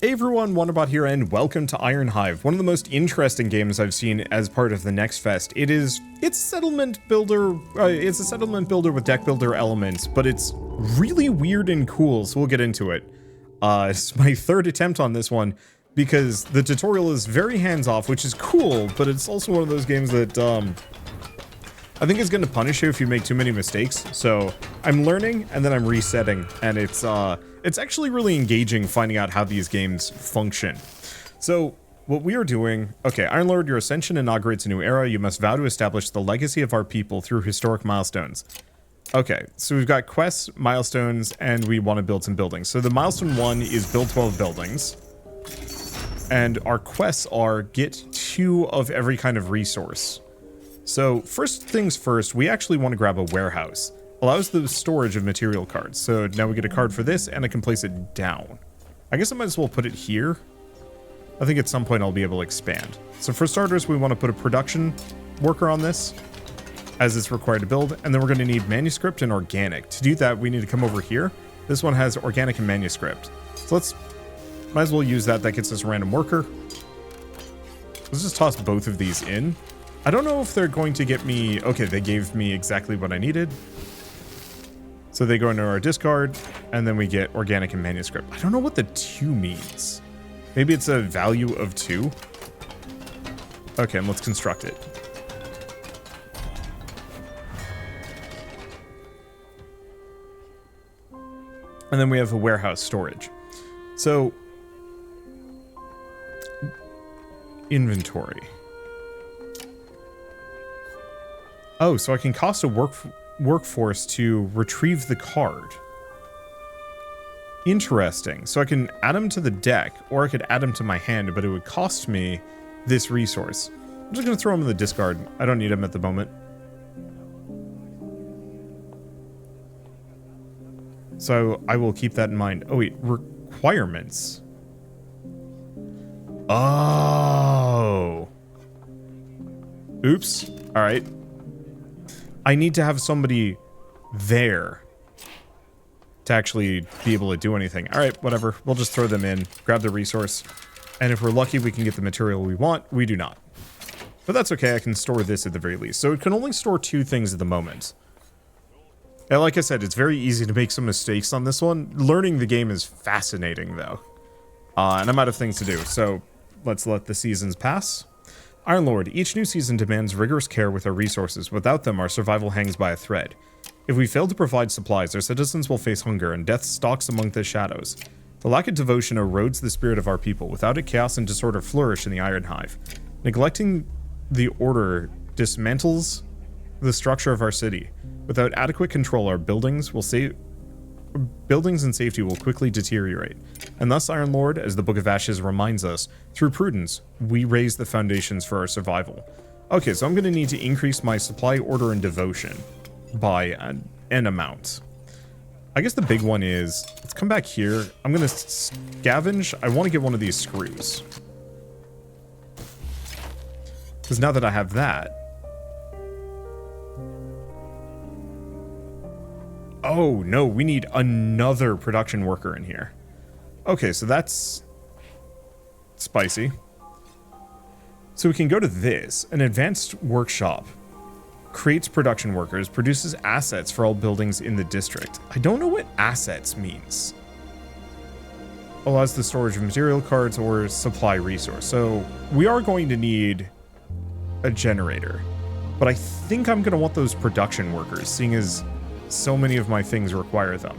Hey everyone, Wanderbot here, and welcome to Ironhive, one of the most interesting games I've seen as part of the Next Fest. It's a settlement builder with deck builder elements, but it's really weird and cool, so we'll get into it. It's my third attempt on this one, because the tutorial is very hands-off, which is cool, but it's also one of those games that, I think it's going to punish you if you make too many mistakes. So I'm learning and then I'm resetting, and it's actually really engaging finding out how these games function. So what we are doing, okay, Ironlord, your ascension inaugurates a new era. You must vow to establish the legacy of our people through historic milestones. Okay, so we've got quests, milestones, and we want to build some buildings. So the milestone 1 is build 12 buildings. And our quests are get 2 of every kind of resource. So first things first, we actually want to grab a warehouse. Allows the storage of material cards. So now we get a card for this, and I can place it down. I guess I might as well put it here. I think at some point I'll be able to expand. So for starters, we want to put a production worker on this, as it's required to build, and then we're going to need manuscript and organic. To do that, we need to come over here. This one has organic and manuscript. So might as well use that. That gets us a random worker. Let's just toss both of these in. I don't know if they're going to get me... Okay, they gave me exactly what I needed. So they go into our discard, and then we get organic and manuscript. I don't know what the 2 means. Maybe it's a value of 2. Okay, and let's construct it. And then we have a warehouse storage. So... inventory. Oh, so I can cost a workforce to retrieve the card. Interesting. So I can add them to the deck, or I could add them to my hand, but it would cost me this resource. I'm just going to throw them in the discard. I don't need them at the moment. So I will keep that in mind. Oh wait, requirements. Oh. Oops. All right. I need to have somebody there to actually be able to do anything. All right, whatever. We'll just throw them in, grab the resource, and if we're lucky, we can get the material we want. We do not. But that's okay. I can store this at the very least. So it can only store 2 things at the moment. And like I said, it's very easy to make some mistakes on this one. Learning the game is fascinating, though. And I'm out of things to do, so let's let the seasons pass. Ironlord, each new season demands rigorous care with our resources. Without them, our survival hangs by a thread. If we fail to provide supplies, our citizens will face hunger, and death stalks among the shadows. The lack of devotion erodes the spirit of our people. Without it, chaos and disorder flourish in the Ironhive. Neglecting the order dismantles the structure of our city. Without adequate control, our buildings and safety will quickly deteriorate. And thus, Ironlord, as the Book of Ashes reminds us, through prudence, we raise the foundations for our survival. Okay, so I'm going to need to increase my supply, order, and devotion by an amount. I guess the big one is, let's come back here. I'm going to scavenge. I want to get one of these screws. Because now that I have that... Oh, no, we need another production worker in here. Okay, so that's spicy. So we can go to this. An advanced workshop creates production workers, produces assets for all buildings in the district. I don't know what assets means. Allows the storage of material cards or supply resource. So we are going to need a generator. But I think I'm going to want those production workers, seeing as so many of my things require them.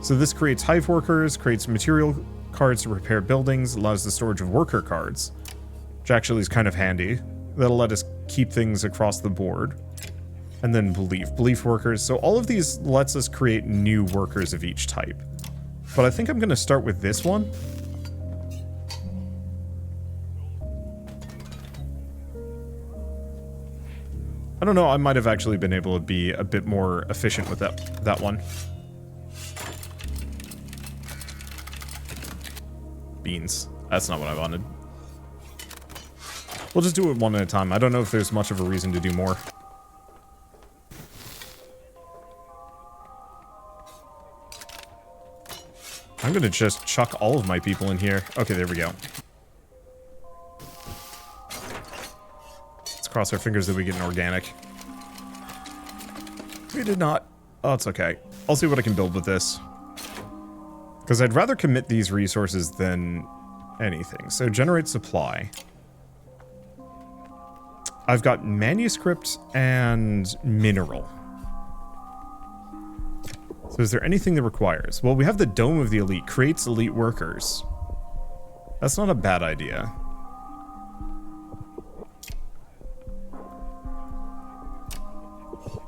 So this creates hive workers, creates material cards to repair buildings, allows the storage of worker cards, which actually is kind of handy. That'll let us keep things across the board. And then belief workers. So all of these lets us create new workers of each type. But I think I'm going to start with this one. I don't know, I might have actually been able to be a bit more efficient with that one. Beans. That's not what I wanted. We'll just do it one at a time. I don't know if there's much of a reason to do more. I'm gonna just chuck all of my people in here. Okay, there we go. Let's cross our fingers that we get an organic. We did not. Oh, it's okay. I'll see what I can build with this. Because I'd rather commit these resources than anything. So generate supply. I've got manuscript and mineral. So is there anything that requires? Well, we have the Dome of the Elite. Creates elite workers. That's not a bad idea.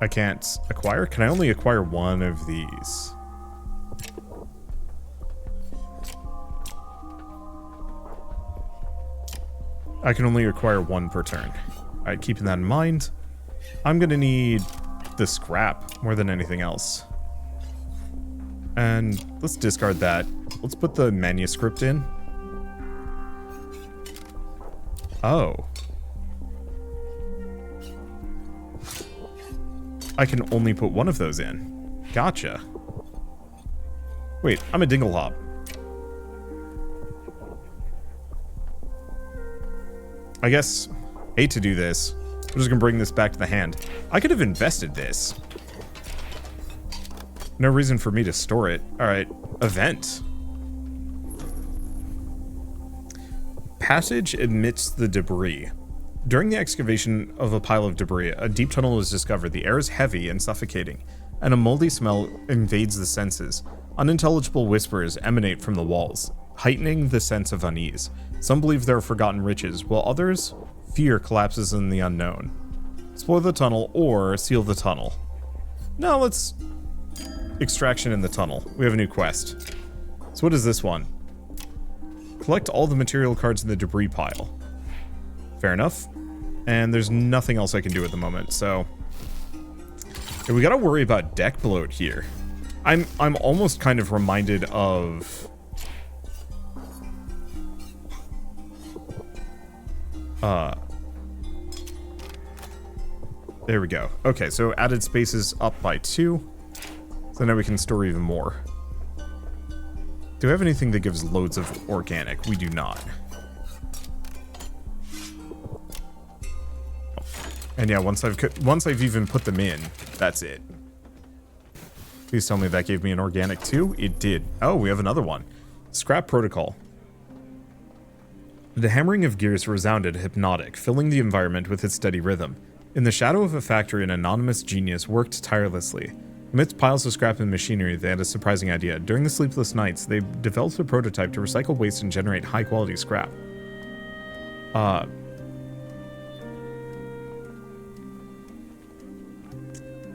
I can't acquire? Can I only acquire one of these? I can only acquire one per turn. Alright, keeping that in mind, I'm gonna need the scrap more than anything else. And let's discard that. Let's put the manuscript in. Oh. I can only put one of those in. Gotcha. Wait, I'm a dinglehop. I guess, hate to do this. I'm just gonna bring this back to the hand. I could have invested this. No reason for me to store it. Alright, event. Passage amidst the debris. During the excavation of a pile of debris, a deep tunnel is discovered. The air is heavy and suffocating, and a moldy smell invades the senses. Unintelligible whispers emanate from the walls, heightening the sense of unease. Some believe there are forgotten riches, while others, fear collapses in the unknown. Explore the tunnel or seal the tunnel. No, let's... Extraction in the tunnel. We have a new quest. So what is this one? Collect all the material cards in the debris pile. Fair enough. And there's nothing else I can do at the moment, so... Yeah, we gotta worry about deck bloat here. I'm almost kind of reminded of... There we go. Okay, so added spaces up by 2. So now we can store even more. Do we have anything that gives loads of organic? We do not. And yeah, once I've even put them in, that's it. Please tell me that gave me an organic too. It did. Oh, we have another one. Scrap protocol. The hammering of gears resounded hypnotic, filling the environment with its steady rhythm. In the shadow of a factory, an anonymous genius worked tirelessly. Amidst piles of scrap and machinery, they had a surprising idea. During the sleepless nights, they developed a prototype to recycle waste and generate high-quality scrap.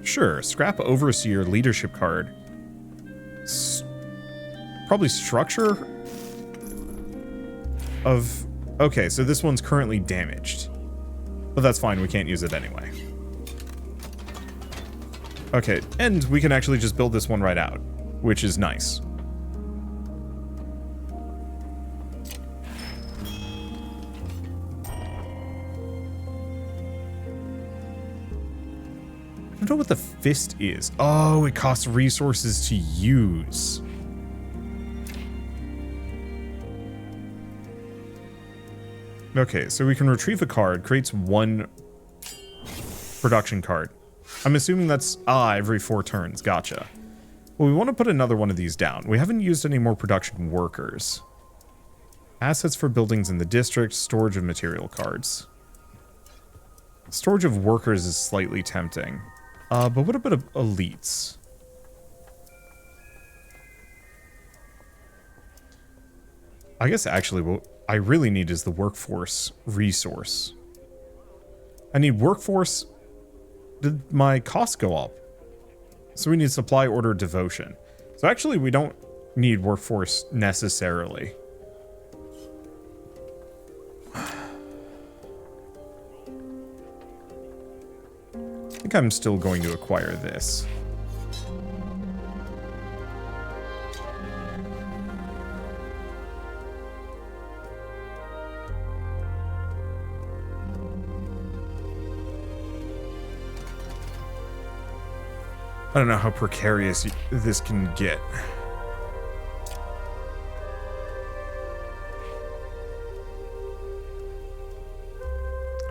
Sure, scrap overseer leadership card. Probably structure of... Okay, so this one's currently damaged. But that's fine, we can't use it anyway. Okay, and we can actually just build this one right out, which is nice. I don't know what the fist is. Oh, it costs resources to use. Okay, so we can retrieve a card, creates one production card. I'm assuming that's, every 4 turns. Gotcha. Well, we want to put another one of these down. We haven't used any more production workers. Assets for buildings in the district, storage of material cards. Storage of workers is slightly tempting. But what about elites? I guess actually what I really need is the workforce resource. I need workforce. Did my costs go up? So we need supply order devotion. So actually we don't need workforce necessarily. I think I'm still going to acquire this. I don't know how precarious this can get.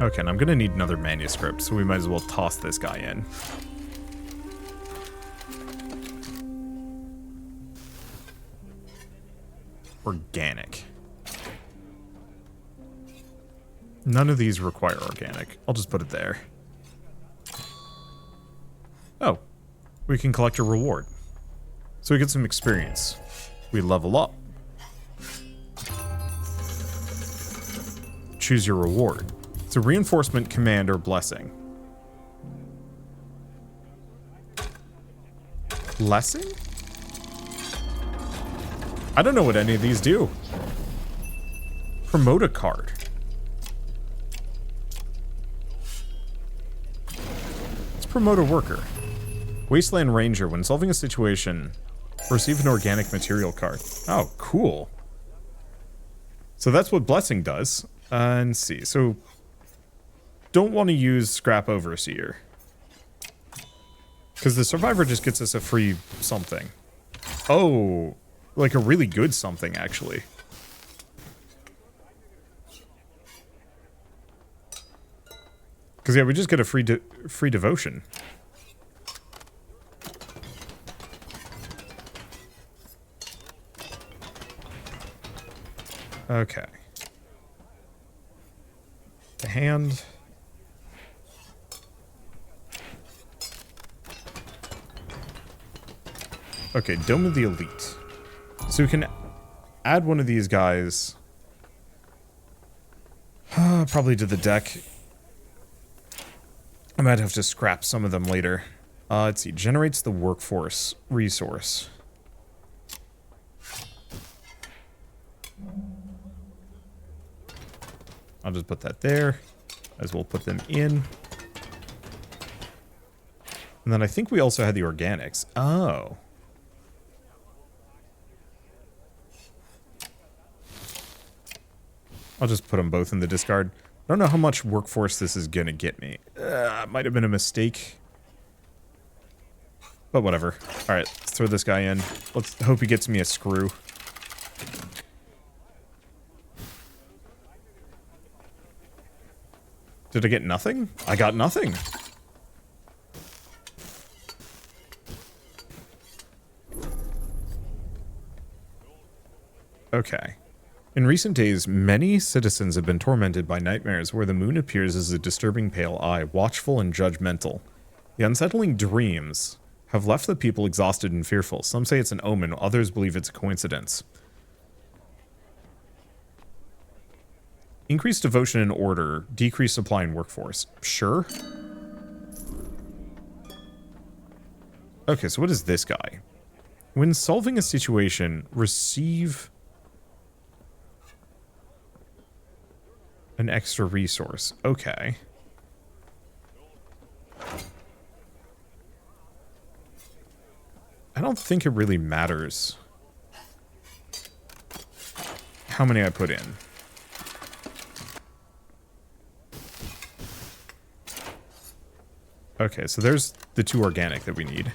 Okay, and I'm gonna need another manuscript, so we might as well toss this guy in. Organic. None of these require organic. I'll just put it there. Oh, we can collect a reward. So we get some experience. We level up. Choose your reward. It's a reinforcement, command, or blessing. Blessing? I don't know what any of these do. Promote a card. Let's promote a worker. Wasteland Ranger. When solving a situation, receive an organic material card. Oh, cool. So that's what blessing does. And see. So don't want to use Scrap Overseer, because the Survivor just gets us a free something. Oh, like a really good something, actually. Because, yeah, we just get a free devotion. Okay. The hand. Okay, Dome of the Elite. So we can add one of these guys. Probably to the deck. I might have to scrap some of them later. Let's see. Generates the workforce resource. I'll just put that there. As we'll put them in. And then I think we also had the organics. Oh. I'll just put them both in the discard. I don't know how much workforce this is gonna get me. Might have been a mistake. But whatever. Alright, let's throw this guy in. Let's hope he gets me a screw. Did I get nothing? I got nothing. Okay. In recent days, many citizens have been tormented by nightmares where the moon appears as a disturbing pale eye, watchful and judgmental. The unsettling dreams have left the people exhausted and fearful. Some say it's an omen, others believe it's a coincidence. Increased devotion and order, decreased supply and workforce. Sure. Okay, so what is this guy? When solving a situation, receive an extra resource. Okay. I don't think it really matters how many I put in. Okay, so there's the 2 organic that we need.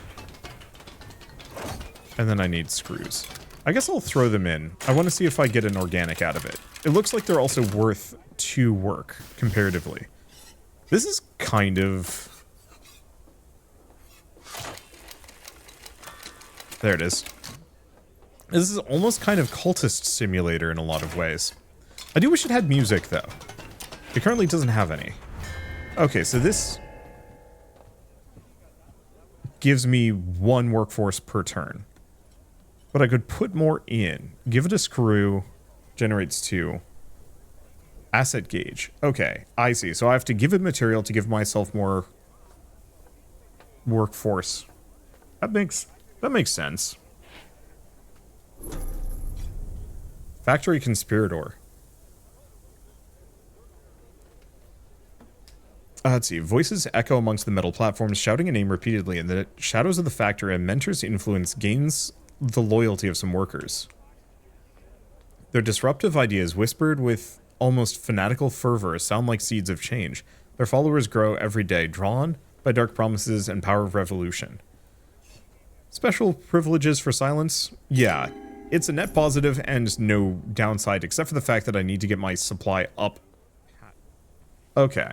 And then I need screws. I guess I'll throw them in. I want to see if I get an organic out of it. It looks like they're also worth 2 work, comparatively. This is kind of... There it is. This is almost kind of Cultist Simulator in a lot of ways. I do wish it had music, though. It currently doesn't have any. Okay, so this gives me 1 workforce per turn. But I could put more in. Give it a screw. Generates 2. Asset gauge. Okay, I see. So I have to give it material to give myself more workforce. That makes sense. Factory Conspirator. Let's see. Voices echo amongst the metal platforms, shouting a name repeatedly, and the shadows of the factory and mentor's influence gains the loyalty of some workers. Their disruptive ideas, whispered with almost fanatical fervor, sound like seeds of change. Their followers grow every day, drawn by dark promises and power of revolution. Special privileges for silence? Yeah, it's a net positive and no downside, except for the fact that I need to get my supply up Okay.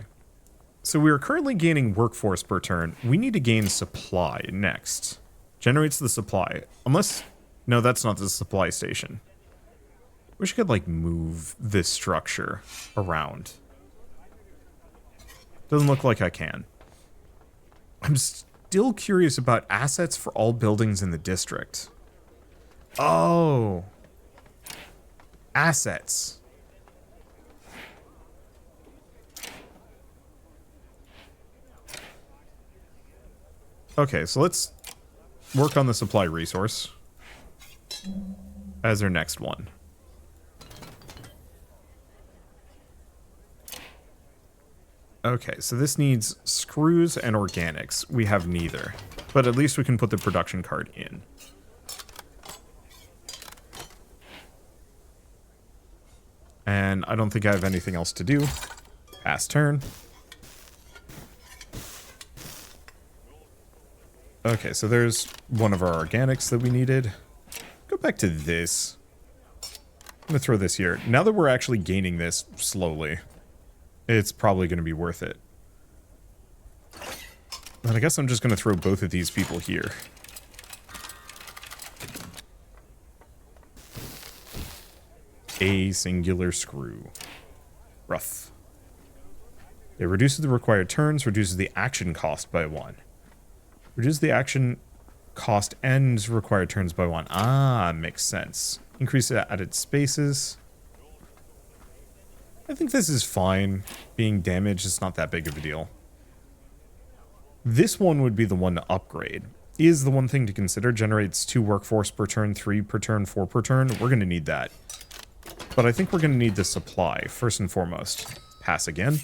So we are currently gaining workforce per turn. We need to gain supply next. Generates the supply. Unless... No, that's not the supply station. Wish I could, like, move this structure around. Doesn't look like I can. I'm still curious about assets for all buildings in the district. Oh. Assets. Okay, so let's work on the supply resource as our next one. Okay, so this needs screws and organics. We have neither, but at least we can put the production card in. And I don't think I have anything else to do. Pass turn. Okay, so there's one of our organics that we needed. Go back to this. I'm going to throw this here. Now that we're actually gaining this slowly, it's probably going to be worth it. Then I guess I'm just going to throw both of these people here. A singular screw. Rough. It reduces the required turns, reduces the action cost by 1. Reduce the action cost and required turns by 1. Ah, makes sense. Increase the added spaces. I think this is fine. Being damaged is not that big of a deal. This one would be the one to upgrade. Is the one thing to consider. Generates 2 workforce per turn, 3 per turn, 4 per turn. We're going to need that. But I think we're going to need the supply, first and foremost. Pass again.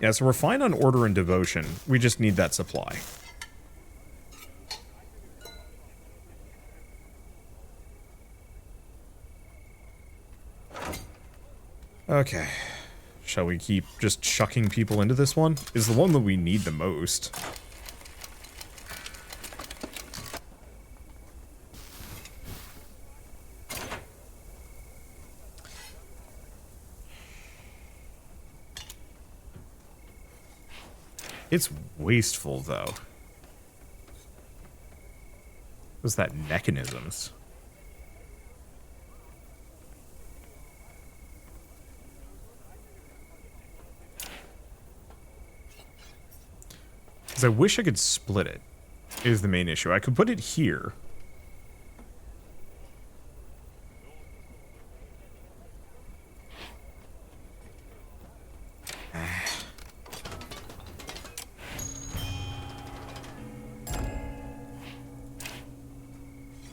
Yeah, so we're fine on order and devotion. We just need that supply. Okay. Shall we keep just chucking people into this one? Is the one that we need the most. It's wasteful, though. What's that? Mechanisms. Because I wish I could split it, is the main issue. I could put it here.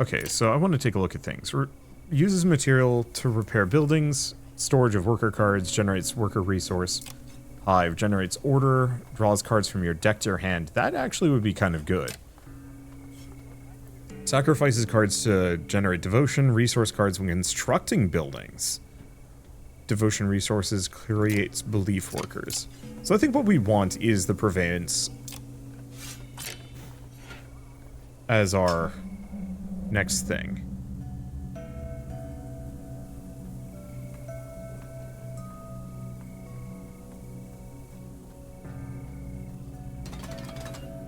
Okay, so I want to take a look at things. Uses material to repair buildings, storage of worker cards, generates worker resource. Hive generates order, draws cards from your deck to your hand. That actually would be kind of good. Sacrifices cards to generate devotion, resource cards when constructing buildings. Devotion resources creates belief workers. So I think what we want is the purveyance as our next thing.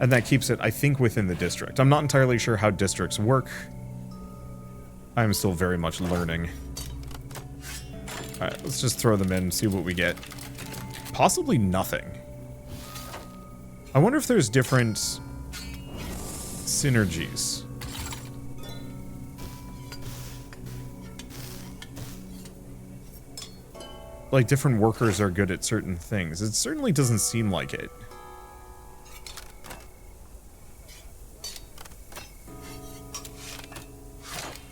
And that keeps it, I think, within the district. I'm not entirely sure how districts work. I'm still very much learning. Alright, let's just throw them in and see what we get. Possibly nothing. I wonder if there's different synergies. Like, different workers are good at certain things. It certainly doesn't seem like it.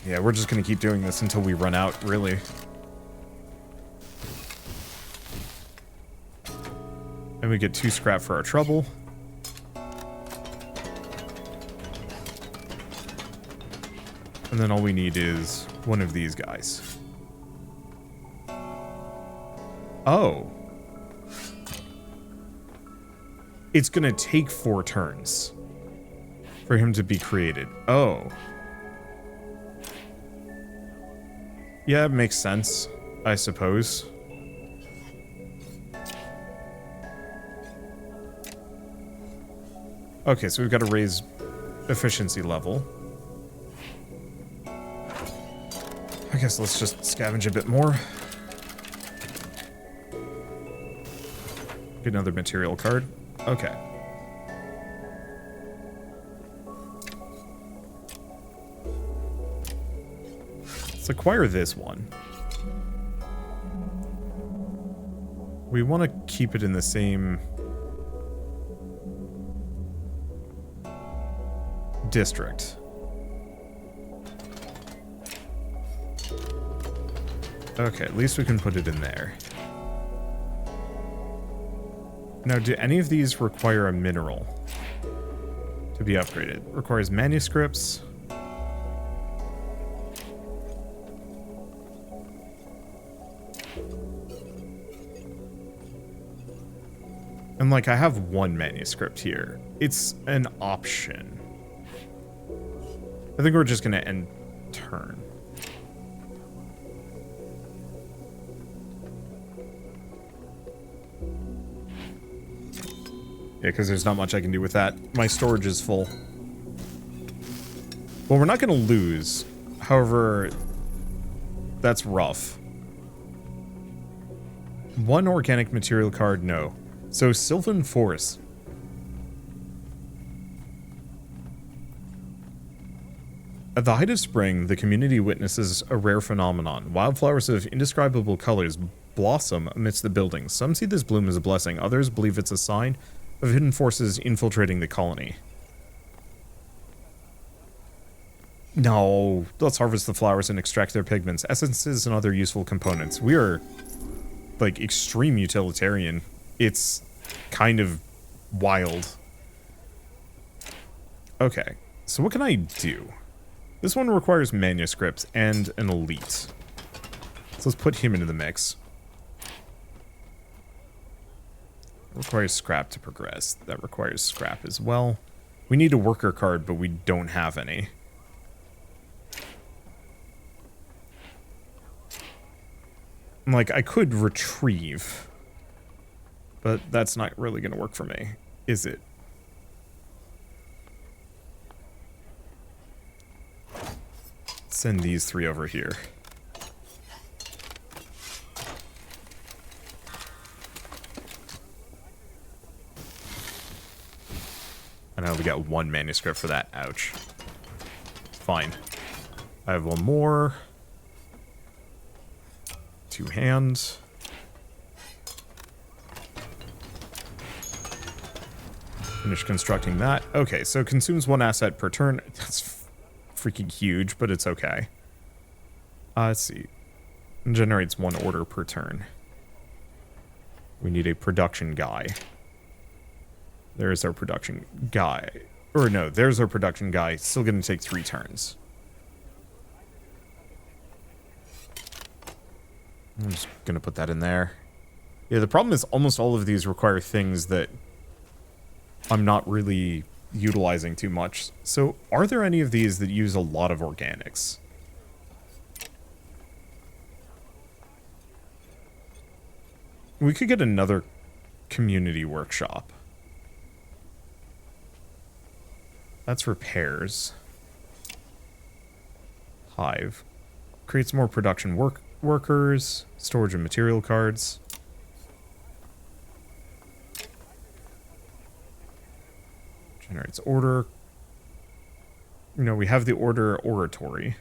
Yeah, we're just gonna keep doing this until we run out, really. And we get 2 scrap for our trouble. And then all we need is one of these guys. Oh. It's gonna take 4 turns for him to be created. Oh. Yeah, it makes sense, I suppose. Okay, so we've got to raise efficiency level. I guess let's just scavenge a bit more. Get another material card. Okay. Let's acquire this one. We want to keep it in the same district. Okay, at least we can put it in there. Now, do any of these require a mineral to be upgraded? Requires manuscripts. And like, I have one manuscript here. It's an option. I think we're just gonna end turn. Yeah, because there's not much I can do with that. My storage is full. Well, we're not going to lose. However, that's rough. One organic material card, no. So, Sylvan Force. At the height of spring, the community witnesses a rare phenomenon. Wildflowers of indescribable colors blossom amidst the buildings. Some see this bloom as a blessing. Others believe it's a sign of hidden forces infiltrating the colony. No, let's harvest the flowers and extract their pigments, essences, and other useful components. We are, like, extreme utilitarian. It's kind of wild. Okay, so what can I do? This one requires manuscripts and an elite. So let's put him into the mix. Requires scrap to progress. That requires scrap as well. We need a worker card, but we don't have any. Like, I could retrieve, but that's not really going to work for me, is it? Send these three over here. I know we got one manuscript for that. Ouch. Fine. I have one more. 2 hands. Finish constructing that. Okay, so consumes 1 asset per turn. That's freaking huge, but it's okay. Let's see. Generates 1 order per turn. We need a production guy. There's our production guy. Or no, there's our production guy. Still going to take 3 turns. I'm just going to put that in there. Yeah, the problem is almost all of these require things that I'm not really utilizing too much. So, are there any of these that use a lot of organics? We could get another community workshop. That's repairs. Hive. Creates more production workers. Storage of material cards. Generates order. You know, we have the order oratory.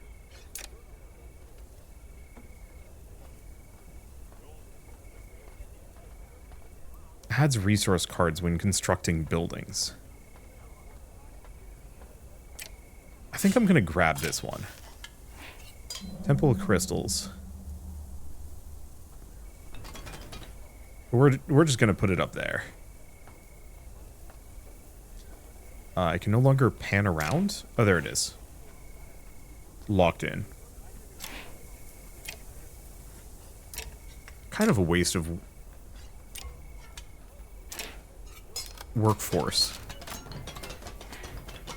Adds resource cards when constructing buildings. I think I'm going to grab this one. Temple of Crystals. We're just going to put it up there. I can no longer pan around. Oh, there it is. Locked in. Kind of a waste of workforce.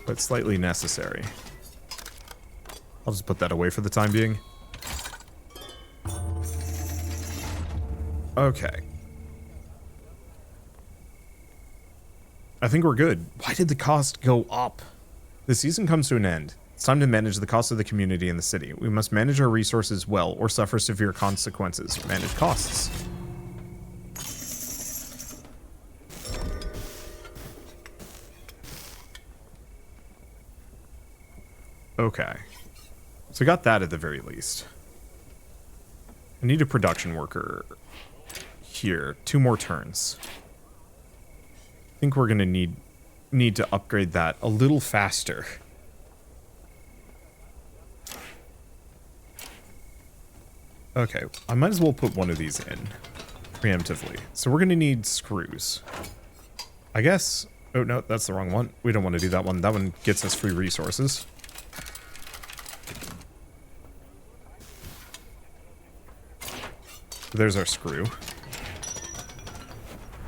But slightly necessary. I'll just put that away for the time being. Okay. I think we're good. Why did the cost go up? The season comes to an end. It's time to manage the cost of the community and the city. We must manage our resources well or suffer severe consequences. Manage costs. Okay. So I got that at the very least. I need a production worker here. 2 more turns. I think we're gonna need to upgrade that a little faster. Okay, I might as well put one of these in preemptively. So we're gonna need screws. I guess. Oh no, that's the wrong one. We don't want to do that one. That one gets us free resources. There's our screw.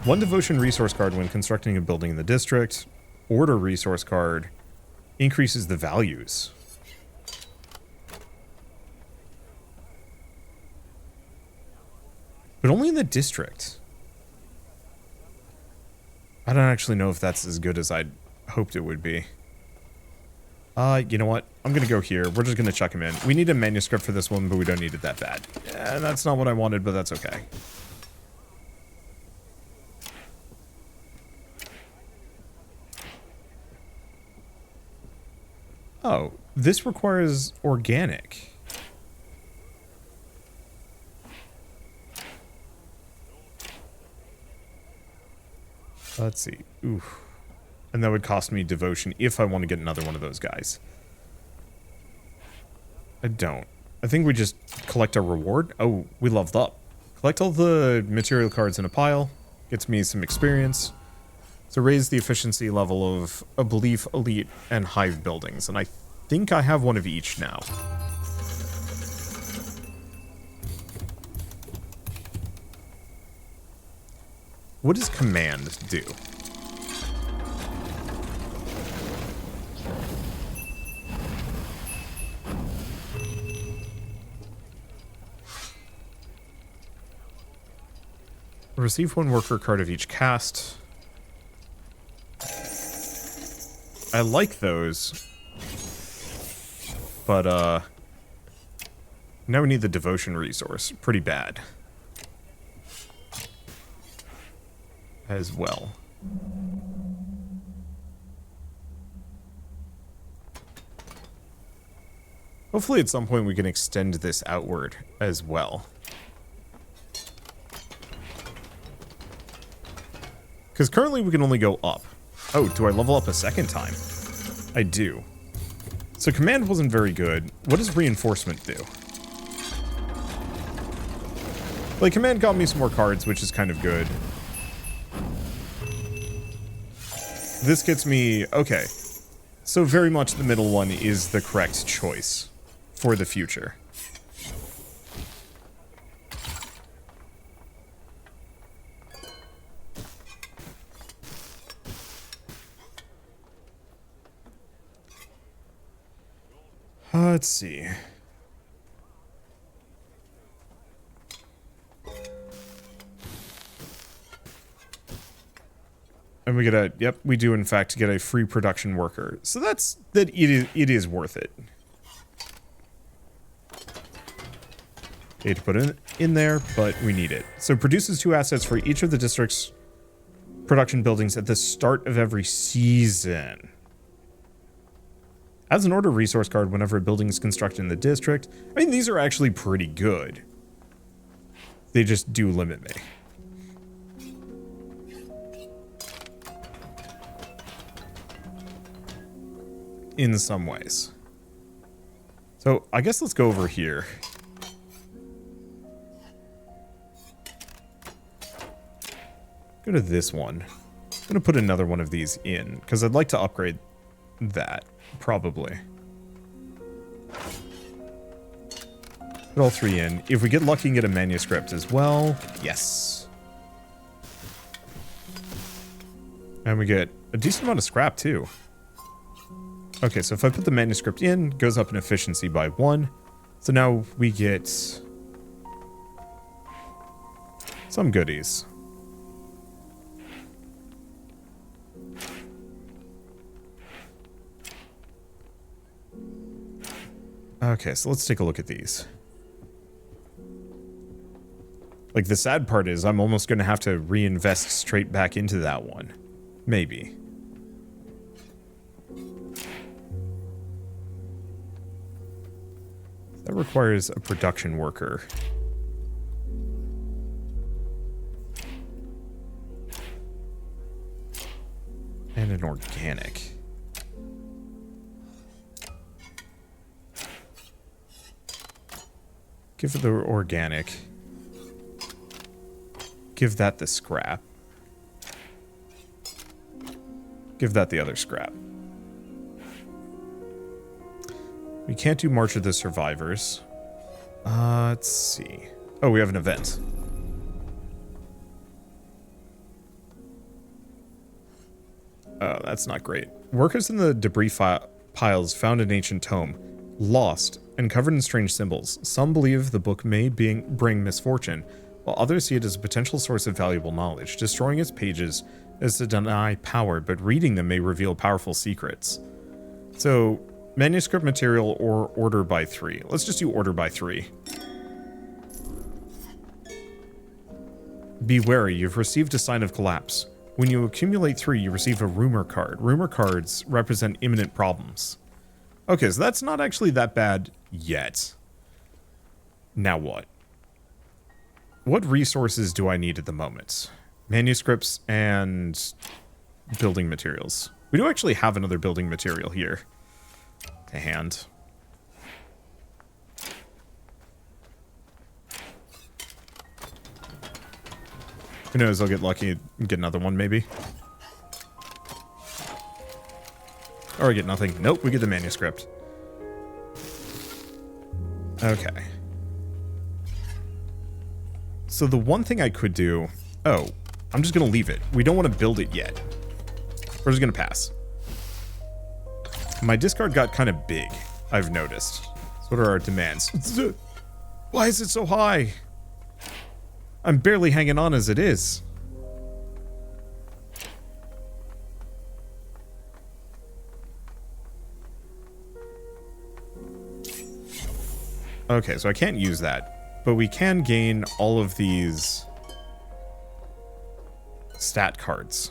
1 devotion resource card when constructing a building in the district. Order resource card increases the values. But only in the district. I don't actually know if that's as good as I'd hoped it would be. You know what? I'm gonna go here. We're just gonna chuck him in. We need a manuscript for this one, but we don't need it that bad. Yeah, that's not what I wanted, but that's okay. Oh, this requires organic. Let's see. Ooh. And that would cost me devotion if I want to get another one of those guys. I don't. I think we just collect our reward. Oh, we leveled up. Collect all the material cards in a pile. Gets me some experience. So raise the efficiency level of a belief, elite, and hive buildings. And I think I have one of each now. What does command do? Receive 1 worker card of each cast. I like those. But, now we need the devotion resource. Pretty bad. As well. Hopefully at some point we can extend this outward as well. Because currently we can only go up. Oh, do I level up a second time? I do. So command wasn't very good. What does reinforcement do? Like, command got me some more cards, which is kind of good. This gets me... Okay. So very much the middle one is the correct choice for the future. Let's see. And we get a, yep, we do in fact get a free production worker. So it is worth it. Hate to put it in there, but we need it. So it produces 2 assets for each of the district's production buildings at the start of every season. Adds an order resource card whenever a building is constructed in the district. I mean, these are actually pretty good. They just do limit me. In some ways. So, I guess let's go over here. Go to this one. I'm going to put another one of these in, because I'd like to upgrade that. Probably. Put all 3 in. If we get lucky and get a manuscript as well, yes. And we get a decent amount of scrap too. Okay, so if I put the manuscript in, it goes up in efficiency by 1. So now we get some goodies. Okay, so let's take a look at these. Like, the sad part is I'm almost going to have to reinvest straight back into that one. Maybe. That requires a production worker. And an organic. Give it the organic. Give that the scrap. Give that the other scrap. We can't do March of the Survivors. Let's see. Oh, we have an event. Oh, that's not great. Workers in the debris piles found an ancient tome, lost and covered in strange symbols. Some believe the book may bring misfortune, while others see it as a potential source of valuable knowledge. Destroying its pages is to deny power, but reading them may reveal powerful secrets. So, manuscript material or order by 3. Let's just do order by 3. Be wary, you've received a sign of collapse. When you accumulate 3, you receive a rumor card. Rumor cards represent imminent problems. Okay, so that's not actually that bad yet. Now what? What resources do I need at the moment? Manuscripts and building materials. We do actually have another building material here to hand. Who knows, I'll get lucky and get another one, maybe. Or I get nothing. Nope, we get the manuscript. Okay. So the one thing I could do... Oh, I'm just going to leave it. We don't want to build it yet. We're just going to pass. My discard got kind of big, I've noticed. So what are our demands? Why is it so high? I'm barely hanging on as it is. Okay, so I can't use that. But we can gain all of these stat cards.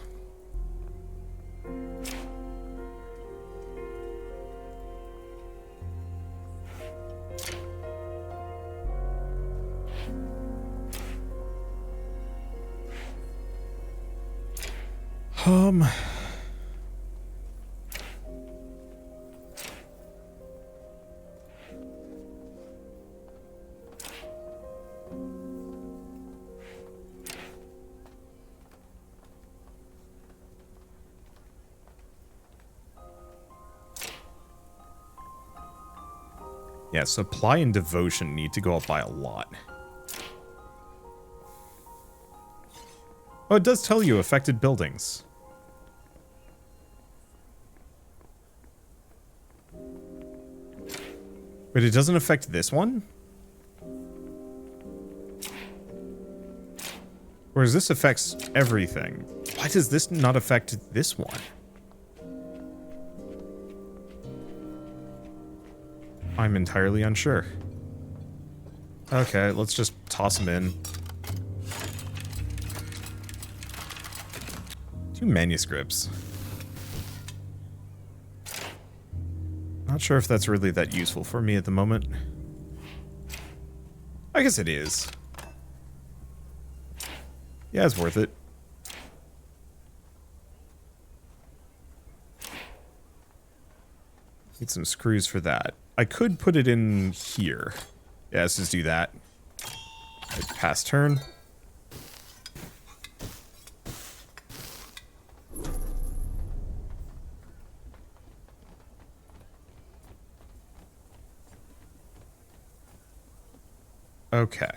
Yeah, supply and devotion need to go up by a lot. Oh, it does tell you affected buildings. But it doesn't affect this one? Whereas this affects everything. Why does this not affect this one? I'm entirely unsure. Okay, let's just toss them in. 2 manuscripts. Not sure if that's really that useful for me at the moment. I guess it is. Yeah, it's worth it. Need some screws for that. I could put it in here. Yeah, let's just do that. Right, pass turn. Okay.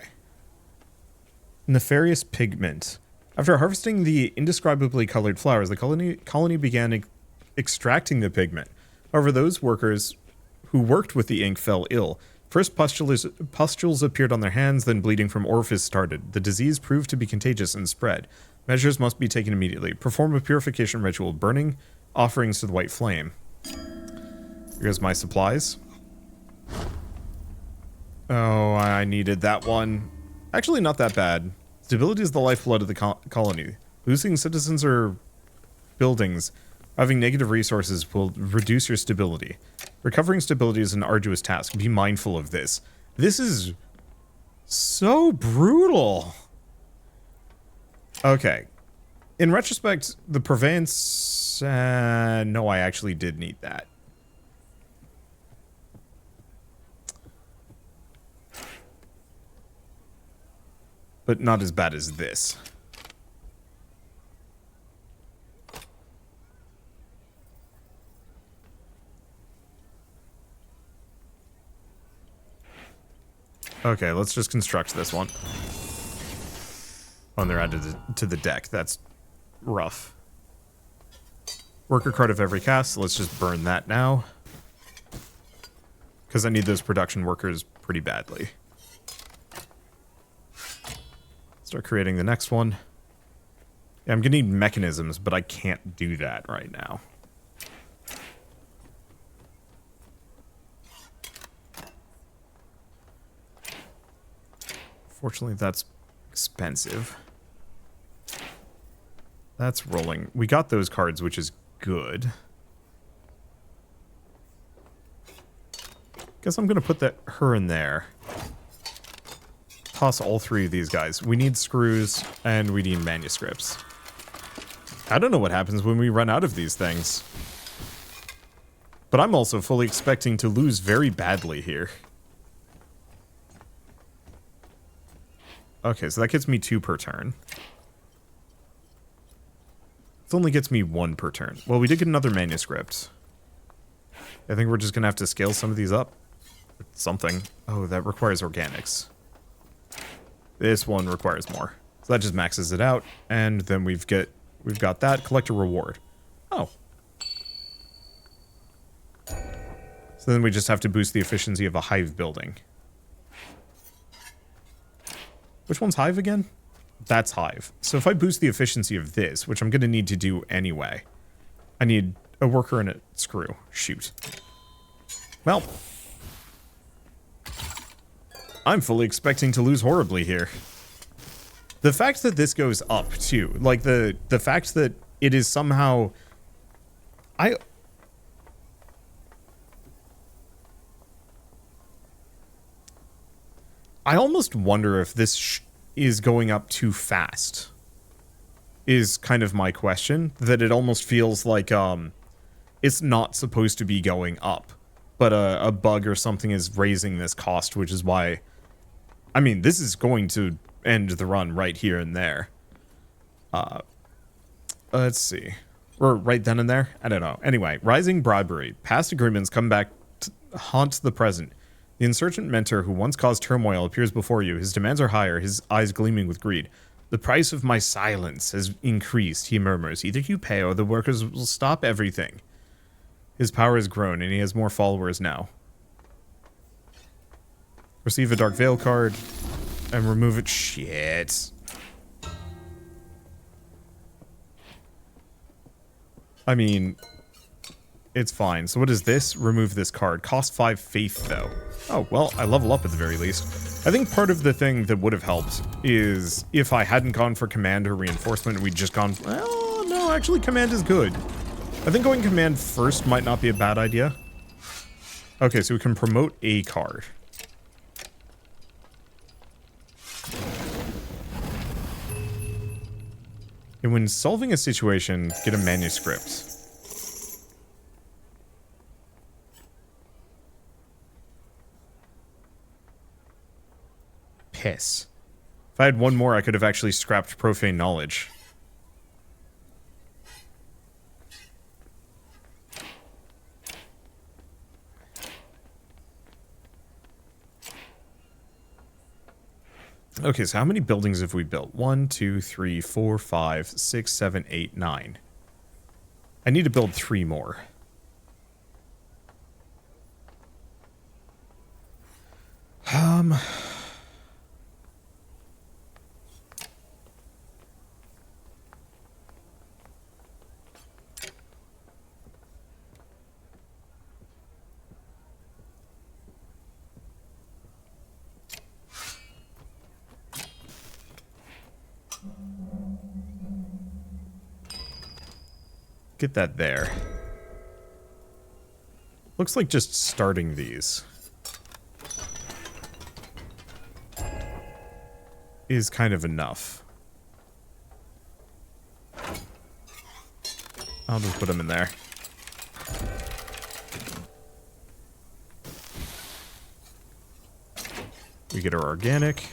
Nefarious pigment. After harvesting the indescribably colored flowers, the colony began extracting the pigment. However, those workers who worked with the ink fell ill. First pustules appeared on their hands, then bleeding from orifice started. The disease proved to be contagious and spread. Measures must be taken immediately. Perform a purification ritual, burning offerings to the white flame. Here's my supplies. Oh, I needed that one. Actually, not that bad. Stability is the lifeblood of the colony. Losing citizens or buildings having negative resources will reduce your stability. Recovering stability is an arduous task. Be mindful of this. This is so brutal. Okay. In retrospect, the prevents... no, I actually did need that. But not as bad as this. Okay, let's just construct this one. Oh, and they're added to the deck. That's rough. Worker card of every cast, so let's just burn that now. Because I need those production workers pretty badly. Start creating the next one. Yeah, I'm gonna need mechanisms, but I can't do that right now. Fortunately, that's expensive. That's rolling. We got those cards, which is good. Guess I'm gonna put her in there. Toss all three of these guys. We need screws, and we need manuscripts. I don't know what happens when we run out of these things. But I'm also fully expecting to lose very badly here. Okay, so that gets me 2 per turn. It only gets me 1 per turn. Well, we did get another manuscript. I think we're just gonna have to scale some of these up. Something. Oh, that requires organics. This one requires more. So that just maxes it out, and then we've got that. Collect a reward. Oh. So then we just have to boost the efficiency of a hive building. Which one's hive again? That's hive. So if I boost the efficiency of this, which I'm going to need to do anyway, I need a worker and a screw. Shoot. Well, I'm fully expecting to lose horribly here. The fact that this goes up, too, like the fact that it is somehow... I almost wonder if this is going up too fast, is kind of my question. That it almost feels like it's not supposed to be going up, but a bug or something is raising this cost, which is why... I mean, this is going to end the run right here and there. Let's see. Or right then and there? I don't know. Anyway, rising bribery. Past agreements come back to haunt the present. The insurgent mentor who once caused turmoil appears before you. His demands are higher, his eyes gleaming with greed. The price of my silence has increased, he murmurs. Either you pay or the workers will stop everything. His power has grown, and he has more followers now. Receive a Dark Veil card, and remove it. Shit. I mean, it's fine. So what is this? Remove this card. Cost 5 faith, though. Oh, well, I level up at the very least. I think part of the thing that would have helped is if I hadn't gone for command or reinforcement, we'd just gone... Well, no, actually, command is good. I think going command first might not be a bad idea. Okay, so we can promote a card. And when solving a situation, get a manuscript. Piss. If I had one more, I could have actually scrapped profane knowledge. Okay, so how many buildings have we built? 1, 2, 3, 4, 5, 6, 7, 8, 9. I need to build 3 more. Get that there. Looks like just starting these is kind of enough. I'll just put them in there. We get our organic.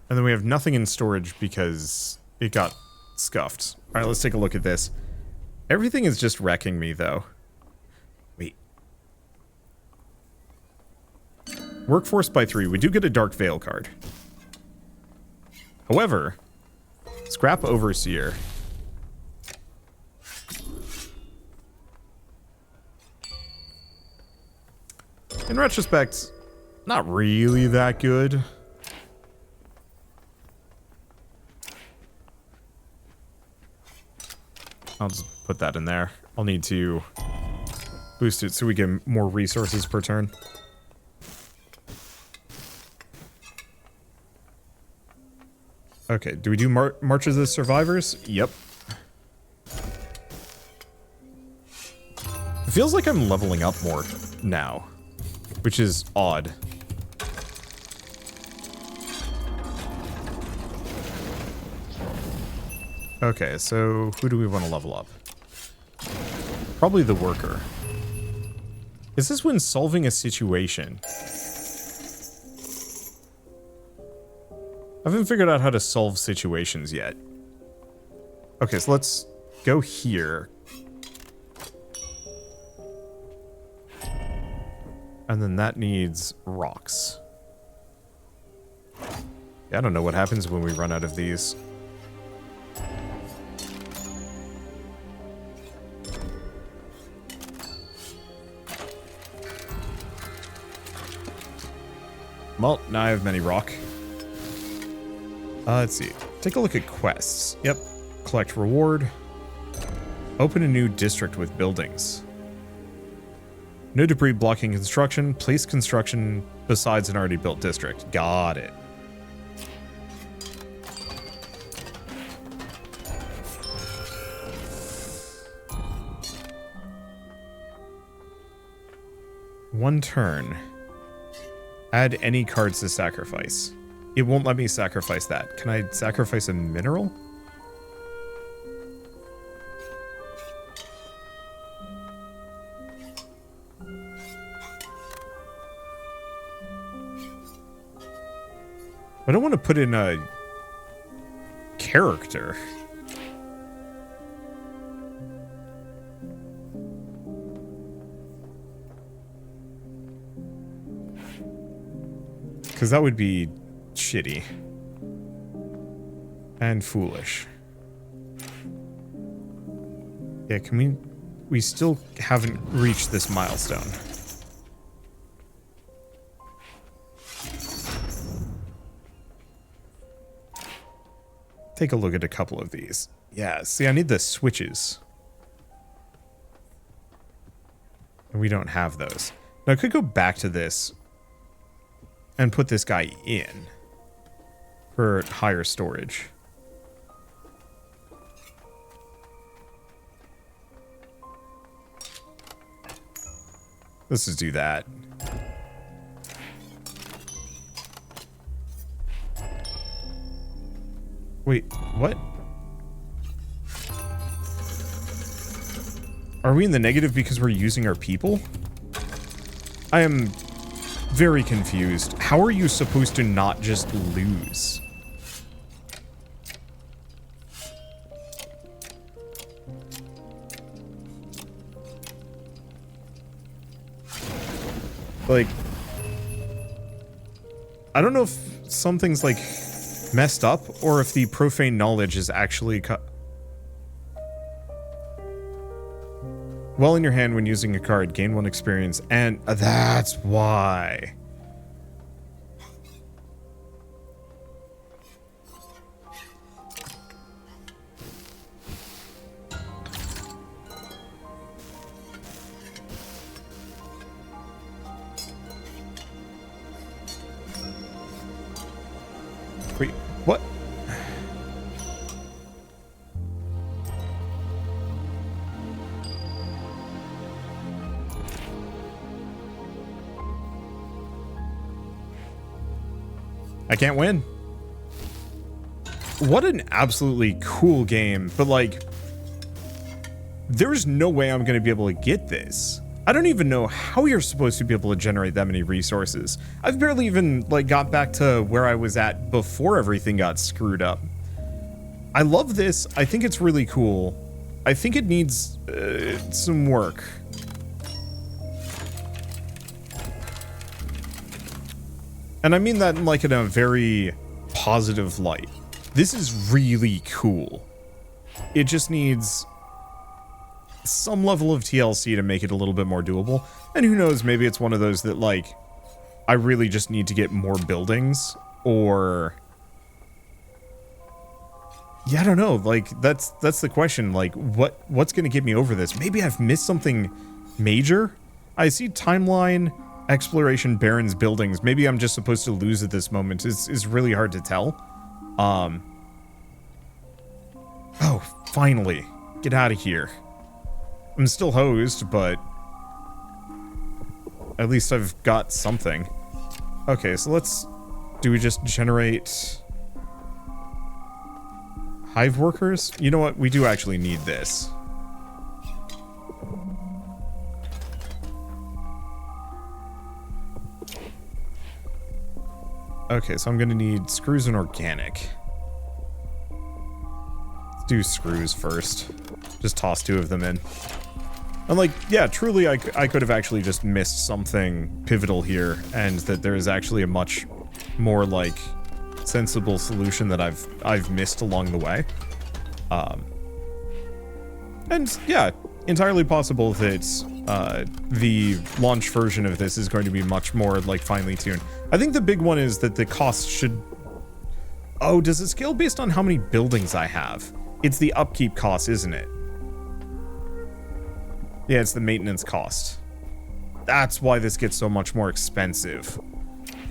And then we have nothing in storage because it got scuffed. Alright, let's take a look at this. Everything is just wrecking me, though. Wait. Workforce by 3. We do get a Dark Veil card. However, Scrap Overseer. In retrospect, not really that good. I'll just put that in there. I'll need to boost it so we get more resources per turn. Okay, do we do Marches of the Survivors? Yep. It feels like I'm leveling up more now, which is odd. Okay, so who do we want to level up? Probably the worker. Is this when solving a situation? I haven't figured out how to solve situations yet. Okay, so let's go here. And then that needs rocks. Yeah, I don't know what happens when we run out of these. Well, now I have many rock. Let's see. Take a look at quests. Yep. Collect reward. Open a new district with buildings. No debris blocking construction. Place construction besides an already built district. Got it. One turn. Add any cards to sacrifice. It won't let me sacrifice that. Can I sacrifice a mineral? I don't want to put in a character. Because that would be shitty. And foolish. Yeah, can we still haven't reached this milestone. Take a look at a couple of these. Yeah, see, I need the switches. And we don't have those. Now, I could go back to this and put this guy in for higher storage. Let's just do that. Wait, what? Are we in the negative because we're using our people? I am very confused. How are you supposed to not just lose? Like, I don't know if something's like messed up or if the profane knowledge is actually well in your hand when using a card, gain 1 experience, and that's why. Wait, what? I can't win. What an absolutely cool game, but like, there's no way I'm going to be able to get this. I don't even know how you're supposed to be able to generate that many resources. I've barely even like got back to where I was at before everything got screwed up. I love this. I think it's really cool. I think it needs some work. And I mean that in like in a very positive light. This is really cool. It just needs some level of TLC to make it a little bit more doable. And who knows, maybe it's one of those that like I really just need to get more buildings, or yeah, I don't know. Like that's the question. Like what's going to get me over this? Maybe I've missed something major. I see timeline, exploration, barons, buildings. Maybe I'm just supposed to lose at this moment. It's really hard to tell. Oh, finally. Get out of here. I'm still hosed, but at least I've got something. Okay, so do we just generate hive workers? You know what? We do actually need this. Okay, so I'm gonna need screws and organic. Let's do screws first. Just toss 2 of them in. And like, yeah, truly I could have actually just missed something pivotal here, and that there is actually a much more like sensible solution that I've missed along the way. And yeah, entirely possible that the launch version of this is going to be much more like finely tuned. I think the big one is that the cost should... Oh, does it scale based on how many buildings I have? It's the upkeep cost, isn't it? Yeah, it's the maintenance cost. That's why this gets so much more expensive.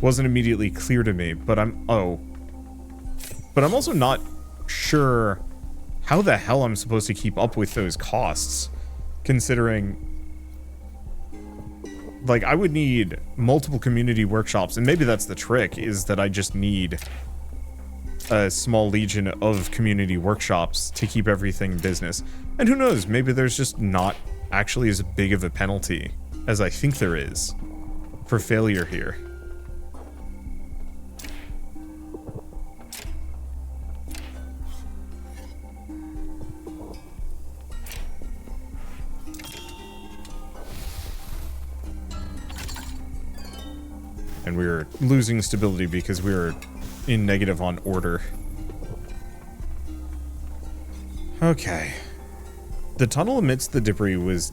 Wasn't immediately clear to me, but I'm also not sure how the hell I'm supposed to keep up with those costs, considering like I would need multiple community workshops, and maybe that's the trick, is that I just need a small legion of community workshops to keep everything business. And who knows, maybe there's just not actually as big of a penalty as I think there is for failure here. And we're losing stability because we're in negative on order. Okay. The tunnel amidst the debris was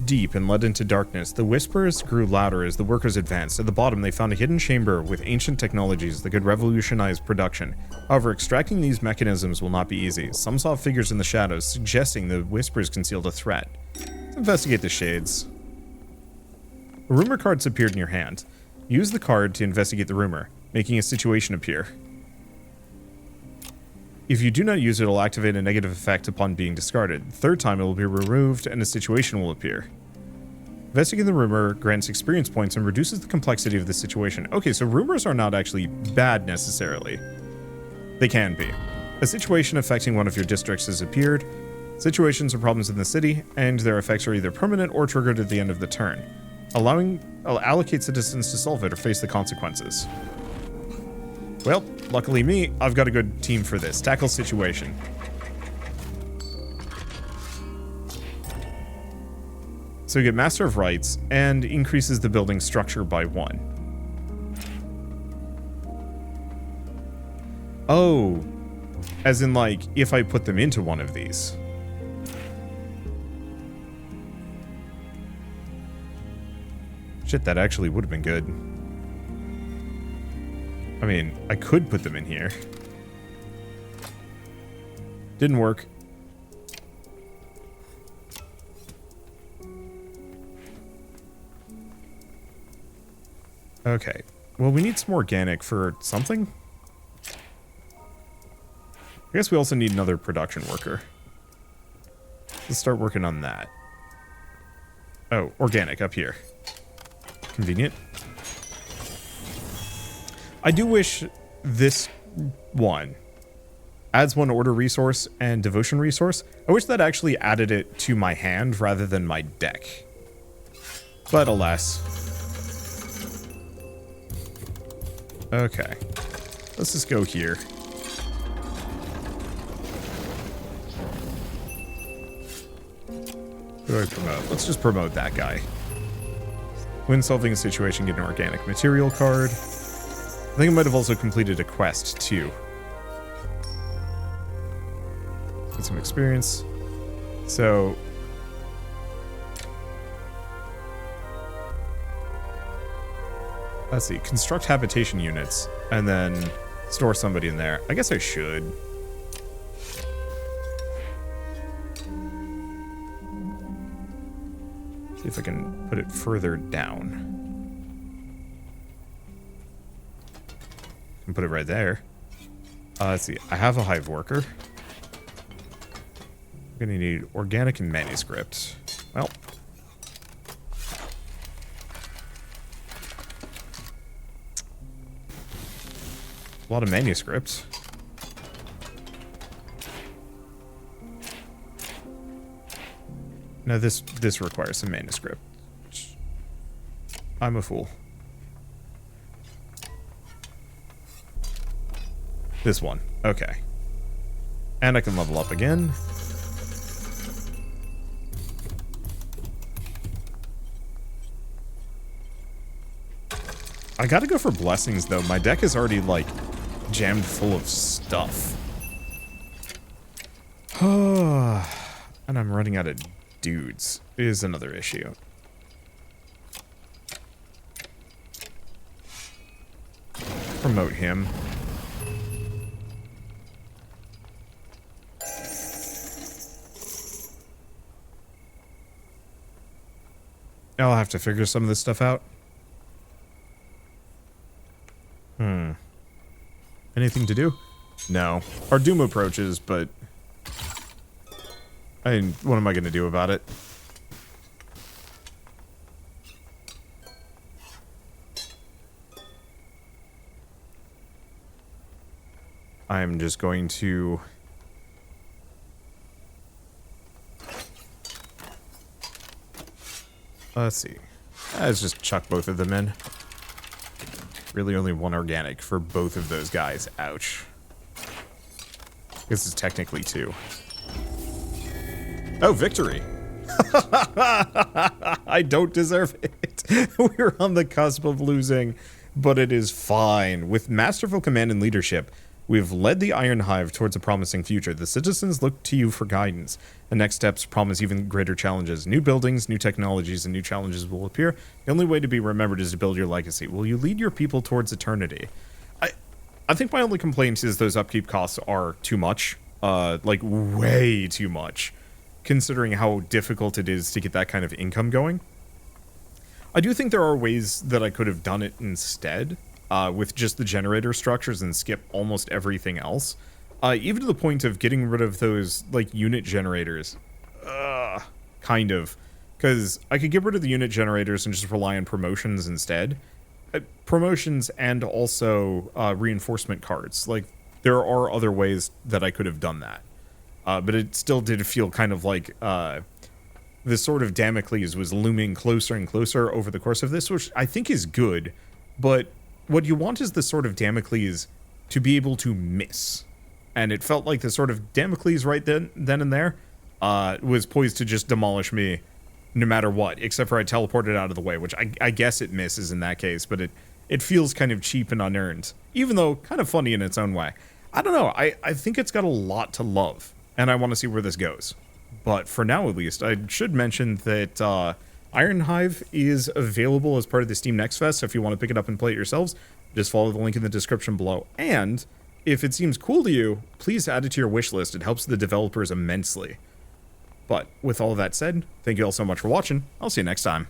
deep and led into darkness. The whispers grew louder as the workers advanced. At the bottom, they found a hidden chamber with ancient technologies that could revolutionize production. However, extracting these mechanisms will not be easy. Some saw figures in the shadows, suggesting the whispers concealed a threat. Let's investigate the shades. A rumor card appeared in your hand. Use the card to investigate the rumor, making a situation appear. If you do not use it, it will activate a negative effect upon being discarded. The 3rd time, it will be removed and a situation will appear. Investigating the rumor grants experience points and reduces the complexity of the situation. Okay, so rumors are not actually bad necessarily. They can be. A situation affecting one of your districts has appeared. Situations or problems in the city, and their effects are either permanent or triggered at the end of the turn. Allocate citizens to solve it or face the consequences. Well, luckily me, I've got a good team for this. Tackle situation. So you get Master of Rights and increases the building structure by 1. Oh, as in like if I put them into one of these. Shit, that actually would have been good. I mean, I could put them in here. Didn't work. Okay. Well, we need some organic for something. I guess we also need another production worker. Let's start working on that. Oh, organic up here. Convenient. I do wish this one. Adds 1 order resource and devotion resource. I wish that actually added it to my hand rather than my deck. But alas. Okay. Let's just go here. Who do I promote? Let's just promote that guy. When solving a situation, get an organic material card. I think I might have also completed a quest, too. Get some experience. So... let's see. Construct habitation units. And then store somebody in there. I guess I should. See if I can put it further down. And put it right there. Let's see. I have a hive worker. I'm gonna need organic and manuscript. Well. A lot of manuscript. No, this requires some manuscript. I'm a fool. This one. Okay. And I can level up again. I gotta go for blessings, though. My deck is already, like, jammed full of stuff. And I'm running out of dudes. Is another issue. Promote him. I'll have to figure some of this stuff out. Anything to do? No. Our doom approaches, but... I mean, what am I going to do about it? I'm just going to... let's see. Let's just chuck both of them in. Really only 1 organic for both of those guys. Ouch. This is technically 2. Oh, victory! I don't deserve it. We're on the cusp of losing, but it is fine. With masterful command and leadership, we've led the Ironhive towards a promising future. The citizens look to you for guidance. The next steps promise even greater challenges. New buildings, new technologies, and new challenges will appear. The only way to be remembered is to build your legacy. Will you lead your people towards eternity? I think my only complaint is those upkeep costs are too much. Like, way too much. Considering how difficult it is to get that kind of income going. I do think there are ways that I could have done it instead. With just the generator structures and skip almost everything else. Even to the point of getting rid of those, like, unit generators. Kind of. Because I could get rid of the unit generators and just rely on promotions instead. Promotions and also reinforcement cards. Like, there are other ways that I could have done that. But it still did feel kind of like this sort of Damocles was looming closer and closer over the course of this, which I think is good. But what you want is the sort of Damocles to be able to miss. And it felt like the sort of Damocles right then and there was poised to just demolish me no matter what, except for I teleported out of the way, which I guess it misses in that case, but it feels kind of cheap and unearned, even though kind of funny in its own way. I don't know, I think it's got a lot to love, and I want to see where this goes. But for now, at least, I should mention that Ironhive is available as part of the Steam Next Fest, so if you want to pick it up and play it yourselves, just follow the link in the description below. And if it seems cool to you, please add it to your wish list. It helps the developers immensely. But with all of that said, thank you all so much for watching. I'll see you next time.